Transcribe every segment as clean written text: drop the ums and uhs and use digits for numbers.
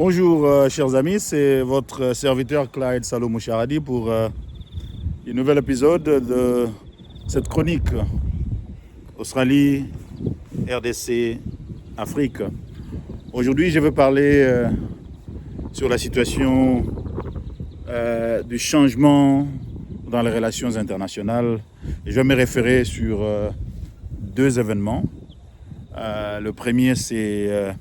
Bonjour chers amis, c'est votre serviteur Clyde Salo Moucharadi pour un nouvel épisode de cette chronique Australie, RDC, Afrique. Aujourd'hui je veux parler sur la situation du changement dans les relations internationales et je vais me référer sur deux événements. Le premier c'est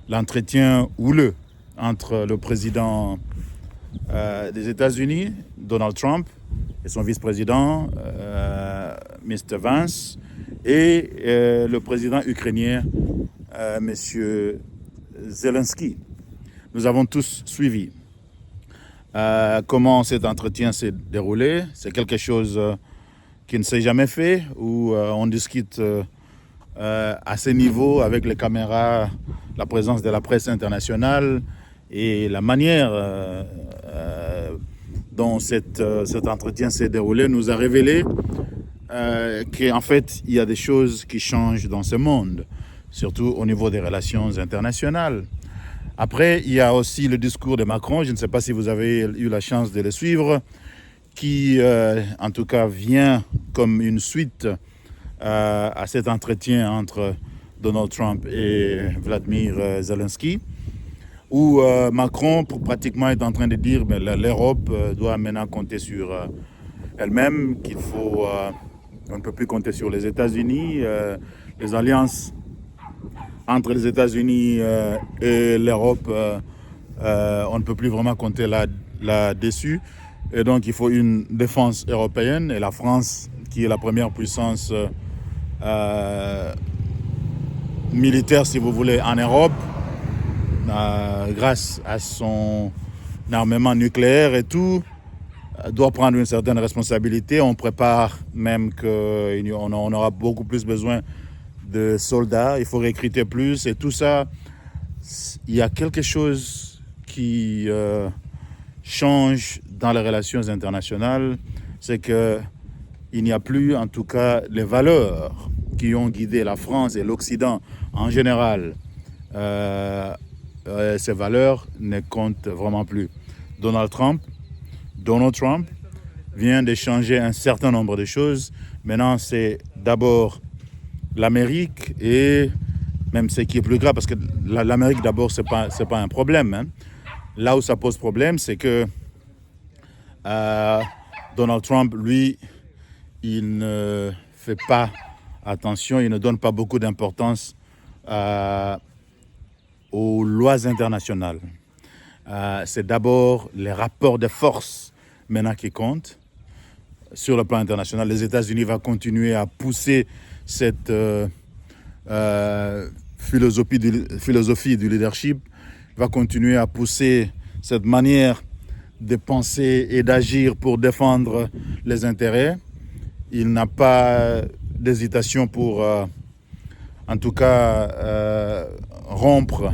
l'entretien houleux entre le président des États-Unis, Donald Trump, et son vice-président, Mr. Vance, et le président ukrainien, M. Zelensky. Nous avons tous suivi comment cet entretien s'est déroulé. C'est quelque chose qui ne s'est jamais fait, où on discute à ce niveau avec les caméras, la présence de la presse internationale et la manière dont cet entretien s'est déroulé nous a révélé qu'en fait il y a des choses qui changent dans ce monde, surtout au niveau des relations internationales. Après, il y a aussi le discours de Macron, je ne sais pas si vous avez eu la chance de le suivre, qui en tout cas vient comme une suite à cet entretien entre Donald Trump et Vladimir Zelensky, où Macron pratiquement est en train de dire que l'Europe doit maintenant compter sur elle-même, on ne peut plus compter sur les États-Unis, les alliances entre les États-Unis et l'Europe, on ne peut plus vraiment compter là-dessus. Et donc il faut une défense européenne, et la France, qui est la première puissance militaire, si vous voulez, en Europe, grâce à son armement nucléaire et tout, doit prendre une certaine responsabilité. On prépare même qu'on aura beaucoup plus besoin de soldats, il faut recruter plus, et tout ça, il y a quelque chose qui change dans les relations internationales, c'est que il n'y a plus, en tout cas, les valeurs qui ont guidé la France et l'Occident en général. Ces valeurs ne comptent vraiment plus. Donald Trump vient de changer un certain nombre de choses. Maintenant, c'est d'abord l'Amérique, et même ce qui est plus grave, parce que l'Amérique, d'abord, c'est pas un problème, hein. Là où ça pose problème, c'est que Donald Trump, lui, il ne fait pas attention, il ne donne pas beaucoup d'importance aux lois internationales. C'est d'abord les rapports de force maintenant qui comptent sur le plan international. Les États-Unis vont continuer à pousser cette philosophie du leadership, va continuer à pousser cette manière de penser et d'agir pour défendre les intérêts. Il n'a pas d'hésitation pour, en tout cas, rompre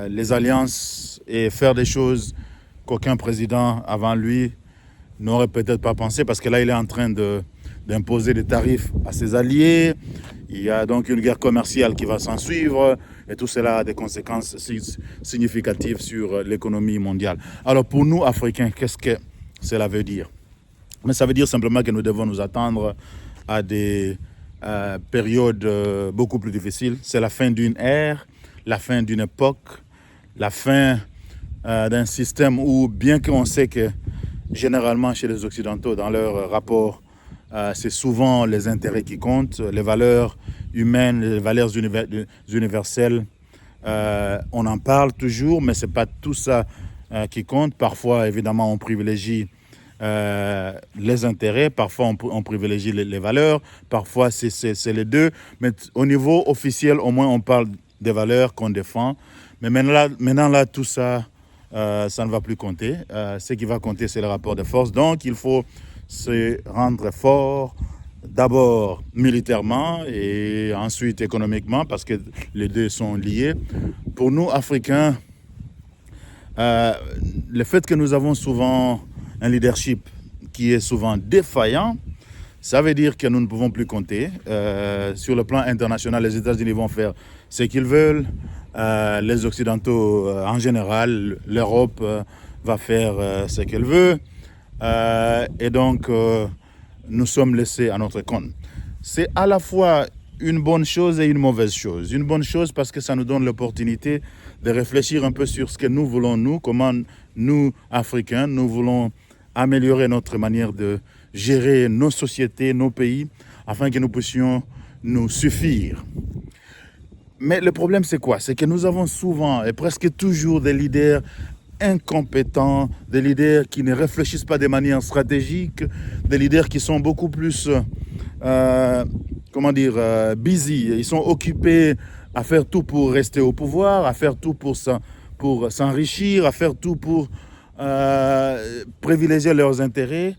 les alliances et faire des choses qu'aucun président avant lui n'aurait peut-être pas pensé, parce que là, il est en train d'imposer des tarifs à ses alliés. Il y a donc une guerre commerciale qui va s'en suivre, et tout cela a des conséquences significatives sur l'économie mondiale. Alors pour nous, Africains, qu'est-ce que cela veut dire? Mais ça veut dire simplement que nous devons nous attendre à des périodes beaucoup plus difficiles. C'est la fin d'une ère, la fin d'une époque, la fin d'un système où, bien qu'on sait que généralement chez les Occidentaux, dans leur rapport, c'est souvent les intérêts qui comptent, les valeurs humaines, les valeurs universelles. On en parle toujours, mais ce n'est pas tout ça qui compte. Parfois, évidemment, on privilégie les intérêts, parfois on privilégie les valeurs, parfois c'est les deux. Mais au niveau officiel, au moins, on parle des valeurs qu'on défend. Mais maintenant là, tout ça, ça ne va plus compter. Ce qui va compter, c'est le rapport de force. Donc, il faut se rendre fort, d'abord militairement et ensuite économiquement, parce que les deux sont liés. Pour nous, Africains, le fait que nous avons souvent un leadership qui est souvent défaillant, ça veut dire que nous ne pouvons plus compter. Sur le plan international, les États-Unis vont faire ce qu'ils veulent. les Occidentaux en général, l'Europe va faire ce qu'elle veut. Et donc, nous sommes laissés à notre compte. C'est à la fois une bonne chose et une mauvaise chose. Une bonne chose parce que ça nous donne l'opportunité de réfléchir un peu sur ce que nous voulons, nous, comment nous, Africains, nous voulons améliorer notre manière de gérer nos sociétés, nos pays, afin que nous puissions nous suffire. Mais le problème, c'est quoi? C'est que nous avons souvent et presque toujours des leaders incompétents, des leaders qui ne réfléchissent pas de manière stratégique, des leaders qui sont beaucoup plus, busy. Ils sont occupés à faire tout pour rester au pouvoir, à faire tout pour s'enrichir, à faire tout pour privilégier leurs intérêts,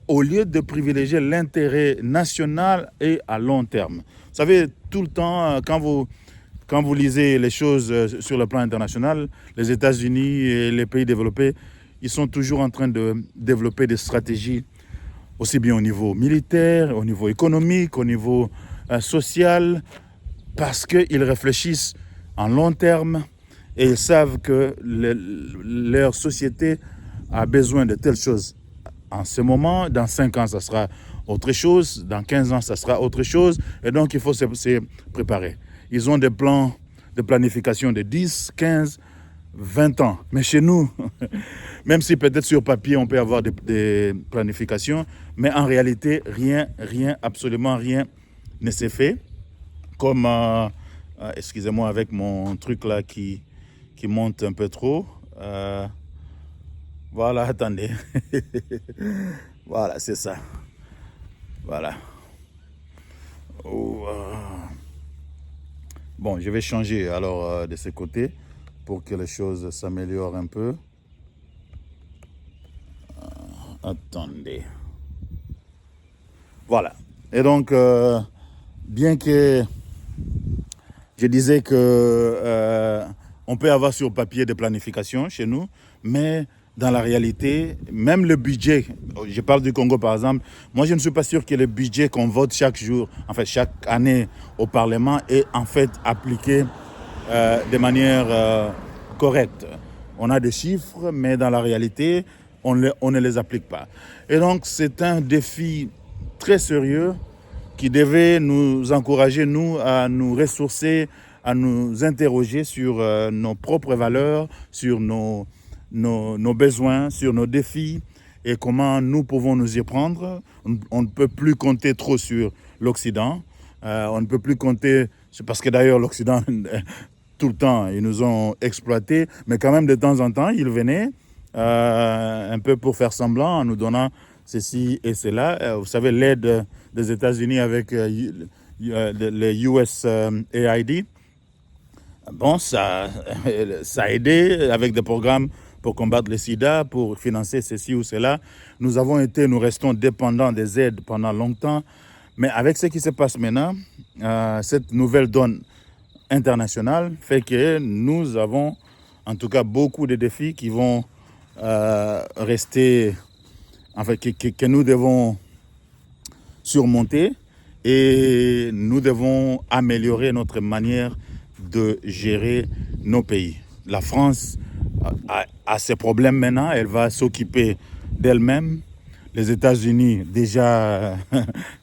au lieu de privilégier l'intérêt national et à long terme. Vous savez, tout le temps, quand vous lisez les choses sur le plan international, les États-Unis et les pays développés, ils sont toujours en train de développer des stratégies, aussi bien au niveau militaire, au niveau économique, au niveau social, parce qu'ils réfléchissent en long terme et ils savent que leur société a besoin de telles choses. En ce moment, dans 5 ans, ça sera autre chose. Dans 15 ans, ça sera autre chose. Et donc, il faut se préparer. Ils ont des plans de planification de 10, 15, 20 ans. Mais chez nous, même si peut-être sur papier, on peut avoir des planifications, mais en réalité, rien, absolument rien ne s'est fait. Comme, excusez-moi, avec mon truc là qui monte un peu trop. Voilà, attendez. Voilà, c'est ça. Voilà. Bon, je vais changer alors de ce côté pour que les choses s'améliorent un peu. Attendez. Voilà. Et donc, bien que je disais que on peut avoir sur papier des planifications chez nous, mais dans la réalité, même le budget, je parle du Congo par exemple, moi je ne suis pas sûr que le budget qu'on vote chaque jour, en fait chaque année au Parlement est en fait appliqué de manière correcte. On a des chiffres, mais dans la réalité, on ne les applique pas. Et donc c'est un défi très sérieux qui devait nous encourager, nous, à nous ressourcer, à nous interroger sur nos propres valeurs, sur nos besoins, sur nos défis et comment nous pouvons nous y prendre. On ne peut plus compter trop sur l'Occident. On ne peut plus compter, c'est parce que d'ailleurs l'Occident, tout le temps, ils nous ont exploités, mais quand même de temps en temps, ils venaient un peu pour faire semblant en nous donnant ceci et cela. Vous savez, l'aide des États-Unis avec les USAID, bon, ça a aidé avec des programmes pour combattre le sida, pour financer ceci ou cela. Nous restons dépendants des aides pendant longtemps. Mais avec ce qui se passe maintenant, cette nouvelle donne internationale fait que nous avons en tout cas beaucoup de défis qui vont rester, enfin, que nous devons surmonter et nous devons améliorer notre manière de gérer nos pays. La France a ses problèmes maintenant, elle va s'occuper d'elle-même. Les États-Unis, déjà,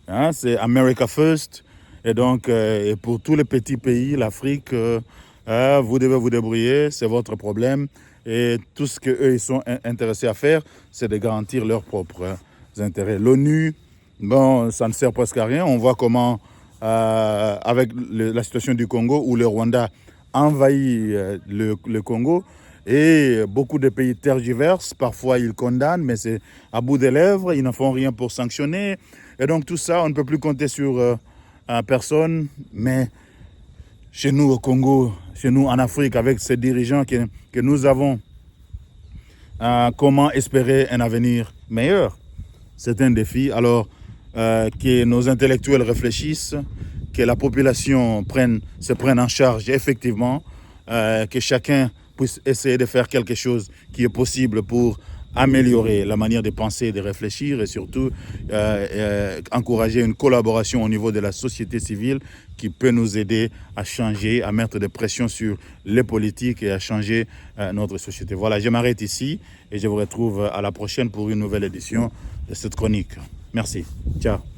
hein, c'est America First. Et donc, et pour tous les petits pays, l'Afrique, vous devez vous débrouiller, c'est votre problème. Et tout ce qu'eux ils sont intéressés à faire, c'est de garantir leurs propres intérêts. L'ONU, bon, ça ne sert presque à rien. On voit comment, avec la situation du Congo, où le Rwanda envahit le Congo, et beaucoup de pays tergiversent, parfois ils condamnent, mais c'est à bout des lèvres, ils ne font rien pour sanctionner. Et donc tout ça, on ne peut plus compter sur personne, mais chez nous au Congo, chez nous en Afrique, avec ces dirigeants que nous avons, comment espérer un avenir meilleur? C'est un défi. Alors que nos intellectuels réfléchissent, que la population se prenne en charge effectivement, que chacun puisse essayer de faire quelque chose qui est possible pour améliorer la manière de penser et de réfléchir et surtout encourager une collaboration au niveau de la société civile qui peut nous aider à changer, à mettre des pressions sur les politiques et à changer notre société. Voilà, je m'arrête ici et je vous retrouve à la prochaine pour une nouvelle édition de cette chronique. Merci. Ciao.